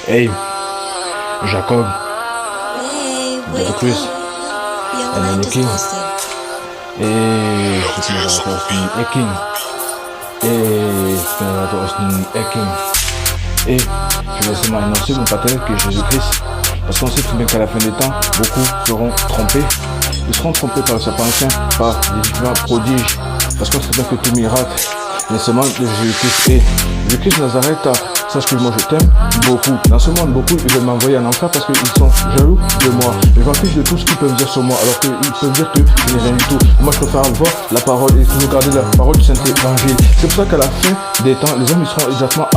Hey, Jacob, Chris, and King, et King, et je vais seulement annoncer mon partenaire que Jésus-Christ, parce qu'on sait tout bien qu'à la fin des temps, beaucoup seront trompés. Ils seront trompés par le serpent ancien, par les différents prodiges, parce qu'on sait bien que tout miracle vient seulement de Jésus-Christ. Et Jésus-Christ Nazareth, sache que moi je t'aime beaucoup. Dans ce monde, beaucoup ils veulent m'envoyer en enfer parce qu'ils sont jaloux de moi. Je m'en fiche de tout ce qu'ils peuvent dire sur moi, alors qu'ils peuvent dire que je n'ai rien du tout. Moi je préfère voir la parole et regarder la parole du Saint-Évangile. C'est pour ça qu'à la fin des temps, les hommes ils seront exactement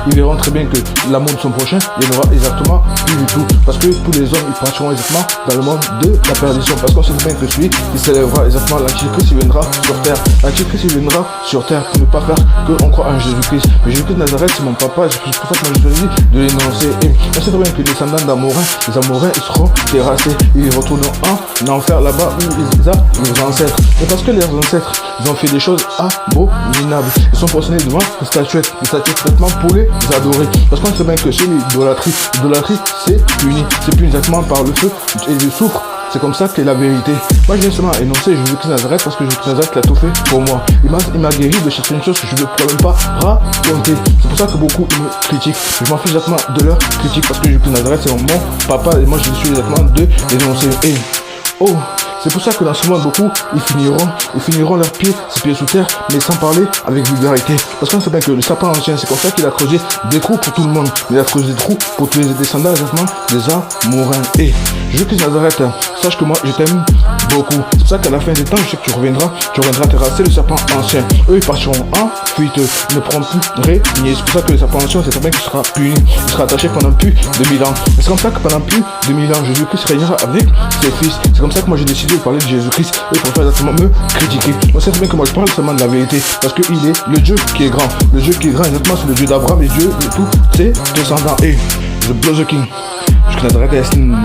ils verront très bien que l'amour de son prochain, il n'y en aura exactement plus du tout. Parce que tous les hommes ils partiront exactement dans le monde de la perdition. Parce qu'on sait bien que celui qui s'élèvera exactement, l'Antichrist il viendra sur terre. L'Antichrist il viendra sur terre pour ne pas faire qu'on croit en Jésus-Christ. Mais Jésus-Christ de Nazareth c'est mon papa, c'est pour ça que moi je choisis de l'énoncer. Et on sait très bien que les descendants d'Amorin, les Amorains ils seront terrassés. Ils retourneront en enfer là-bas où ils ont leurs ancêtres. Et parce que leurs ancêtres ils ont fait des choses abominables. Ils sont prosternés devant les statuettes traitement pour les adorer. Parce qu'on sait bien que c'est l'idolâtrie. L'idolâtrie c'est puni. C'est puni exactement par le feu et le soufre. C'est comme ça qu'est la vérité. Moi je viens seulement énoncer Jésus-Christ Nazareth parce que Jésus-Christ Nazareth l'a tout fait pour moi. Il m'a guéri de certaines choses que je ne peux même pas raconter. C'est pour ça que beaucoup me critiquent. Je m'en fiche exactement de leur critique parce que Jésus-Christ Nazareth c'est mon papa et moi je suis exactement de l'énoncer. Et c'est pour ça que dans ce monde, beaucoup, ils finiront leurs pieds sous terre, mais sans parler avec vulgarité. Parce qu'on sait bien que le serpent ancien, c'est comme ça qu'il a creusé des trous pour tout le monde. Il a creusé des trous pour tous les descendants, exactement, des Amorains. Et Jésus-Christ Nazareth, sache que moi, je t'aime beaucoup. C'est pour ça qu'à la fin des temps, je sais que tu reviendras terrasser le serpent ancien. Eux, ils partiront en fuite, ils ne pourront plus régner. C'est pour ça que le serpent ancien, c'est certain qu'il sera puni. Il sera attaché pendant plus de 1000 ans. C'est comme ça que pendant plus de 1000 ans, Jésus-Christ régnera avec ses fils. C'est comme ça que moi, j'ai décidé de parler de Jésus-Christ et pour faire exactement me critiquer. On sait très bien que moi je parle seulement de la vérité parce qu'il est le Dieu qui est grand. Le Dieu qui est grand exactement c'est le Dieu d'Abraham et Dieu de tous ses descendants. Et the Blood King. Je connais la King.